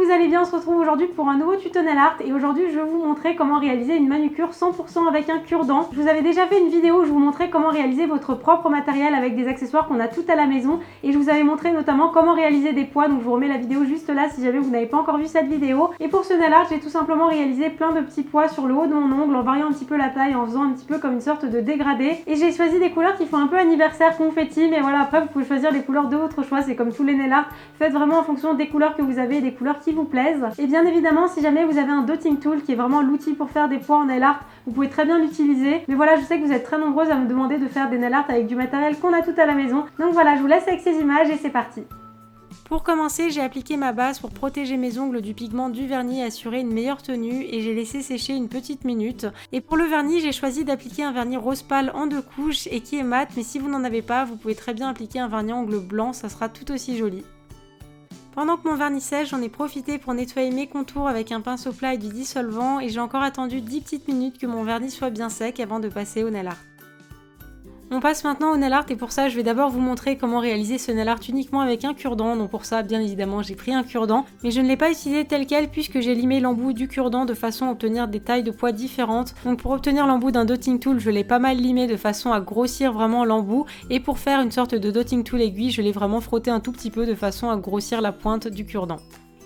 vous allez bien, on se retrouve aujourd'hui pour un nouveau tuto nail art et aujourd'hui je vais vous montrer comment réaliser une manucure 100% avec un cure-dent. Je vous avais déjà fait une vidéo où je vous montrais comment réaliser votre propre matériel avec des accessoires qu'on a tout à la maison et je vous avais montré notamment comment réaliser des poids, donc je vous remets la vidéo juste là si jamais vous n'avez pas encore vu cette vidéo. Et pour ce nail art, j'ai tout simplement réalisé plein de petits poids sur le haut de mon ongle en variant un petit peu la taille, en faisant un petit peu comme une sorte de dégradé. Et j'ai choisi des couleurs qui font un peu anniversaire, confetti, mais voilà, après vous pouvez choisir des couleurs de votre choix, c'est comme tous les nail art, faites vraiment en fonction des couleurs que vous avez et des couleurs qui vous plaisent. Et bien évidemment, si jamais vous avez un dotting tool qui est vraiment l'outil pour faire des poids en nail art, vous pouvez très bien l'utiliser. Mais voilà, je sais que vous êtes très nombreuses à me demander de faire des nail art avec du matériel qu'on a tout à la maison. Donc voilà, je vous laisse avec ces images et c'est parti. Pour commencer, j'ai appliqué ma base pour protéger mes ongles du pigment du vernis et assurer une meilleure tenue et j'ai laissé sécher une petite minute. Et pour le vernis, j'ai choisi d'appliquer un vernis rose pâle en 2 couches et qui est mat, mais si vous n'en avez pas, vous pouvez très bien appliquer un vernis angle blanc, ça sera tout aussi joli. Pendant que mon vernis sèche, j'en ai profité pour nettoyer mes contours avec un pinceau plat et du dissolvant et j'ai encore attendu 10 petites minutes que mon vernis soit bien sec avant de passer au nail art. On passe maintenant au nail art et pour ça je vais d'abord vous montrer comment réaliser ce nail art uniquement avec un cure-dent. Donc pour ça bien évidemment j'ai pris un cure-dent mais je ne l'ai pas utilisé tel quel puisque j'ai limé l'embout du cure-dent de façon à obtenir des tailles de poids différentes. Donc pour obtenir l'embout d'un dotting tool je l'ai pas mal limé de façon à grossir vraiment l'embout et pour faire une sorte de dotting tool aiguille je l'ai vraiment frotté un tout petit peu de façon à grossir la pointe du cure-dent.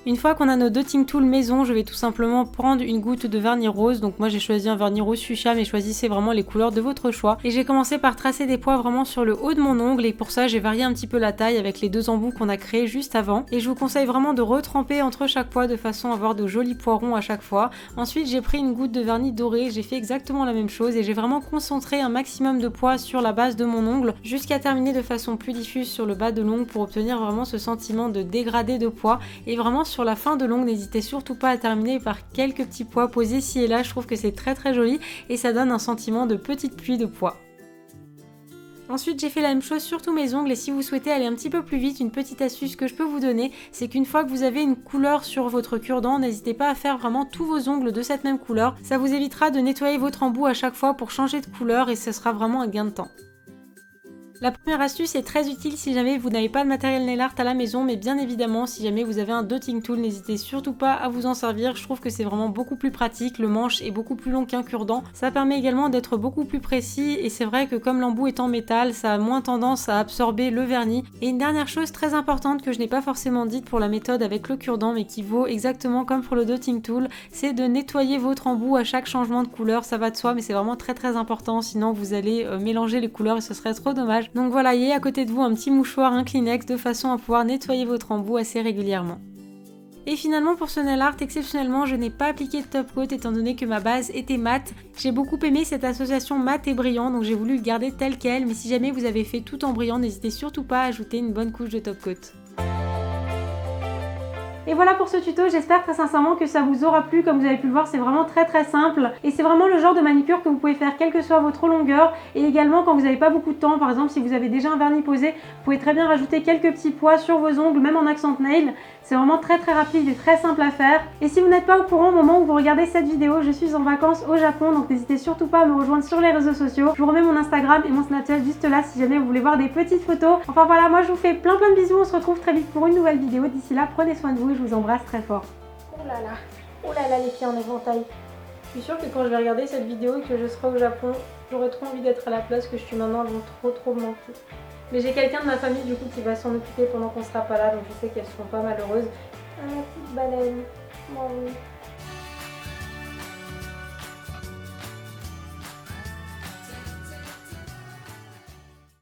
Une fois qu'on a nos dotting tools maison, je vais tout simplement prendre une goutte de vernis rose. Donc moi j'ai choisi un vernis rose fuchsia mais choisissez vraiment les couleurs de votre choix. Et j'ai commencé par tracer des poids vraiment sur le haut de mon ongle et pour ça j'ai varié un petit peu la taille avec les 2 embouts qu'on a créés juste avant. Et je vous conseille vraiment de retremper entre chaque poids de façon à avoir de jolis poirons à chaque fois. Ensuite j'ai pris une goutte de vernis doré, j'ai fait exactement la même chose et j'ai vraiment concentré un maximum de poids sur la base de mon ongle jusqu'à terminer de façon plus diffuse sur le bas de l'ongle pour obtenir vraiment ce sentiment de dégradé de poids et vraiment sur la fin de l'ongle, n'hésitez surtout pas à terminer par quelques petits pois posés ci et là, je trouve que c'est très joli et ça donne un sentiment de petite pluie de pois. Ensuite j'ai fait la même chose sur tous mes ongles et si vous souhaitez aller un petit peu plus vite, une petite astuce que je peux vous donner, c'est qu'une fois que vous avez une couleur sur votre cure-dent, n'hésitez pas à faire vraiment tous vos ongles de cette même couleur, ça vous évitera de nettoyer votre embout à chaque fois pour changer de couleur et ce sera vraiment un gain de temps. La première astuce est très utile si jamais vous n'avez pas de matériel nail art à la maison, mais bien évidemment si jamais vous avez un dotting tool, n'hésitez surtout pas à vous en servir, je trouve que c'est vraiment beaucoup plus pratique, le manche est beaucoup plus long qu'un cure-dent, ça permet également d'être beaucoup plus précis et c'est vrai que comme l'embout est en métal, ça a moins tendance à absorber le vernis. Et une dernière chose très importante que je n'ai pas forcément dite pour la méthode avec le cure-dent mais qui vaut exactement comme pour le dotting tool, c'est de nettoyer votre embout à chaque changement de couleur, ça va de soi mais c'est vraiment très important sinon vous allez mélanger les couleurs et ce serait trop dommage. Donc voilà, ayez à côté de vous un petit mouchoir, un Kleenex de façon à pouvoir nettoyer votre embout assez régulièrement. Et finalement pour ce nail art, exceptionnellement, je n'ai pas appliqué de top coat étant donné que ma base était mate. J'ai beaucoup aimé cette association mat et brillant, donc j'ai voulu le garder tel quel, mais si jamais vous avez fait tout en brillant, n'hésitez surtout pas à ajouter une bonne couche de top coat. Et voilà pour ce tuto, j'espère très sincèrement que ça vous aura plu. Comme vous avez pu le voir, c'est vraiment très simple et c'est vraiment le genre de manucure que vous pouvez faire quelle que soit votre longueur et également quand vous n'avez pas beaucoup de temps. Par exemple, si vous avez déjà un vernis posé, vous pouvez très bien rajouter quelques petits pois sur vos ongles, même en accent nail. C'est vraiment très rapide et très simple à faire. Et si vous n'êtes pas au courant au moment où vous regardez cette vidéo, je suis en vacances au Japon, donc n'hésitez surtout pas à me rejoindre sur les réseaux sociaux. Je vous remets mon Instagram et mon Snapchat juste là si jamais vous voulez voir des petites photos. Enfin voilà, moi je vous fais plein de bisous, on se retrouve très vite pour une nouvelle vidéo. D'ici là, prenez soin de vous et je vous embrasse très fort. Oh là là les pieds en éventail. Je suis sûre que quand je vais regarder cette vidéo et que je serai au Japon, j'aurai trop envie d'être à la place que je suis maintenant, elles vont trop me manquer. Mais j'ai quelqu'un de ma famille du coup qui va s'en occuper pendant qu'on sera pas là, donc je sais qu'elles seront pas malheureuses. Ah, la petite baleine. Oh oui.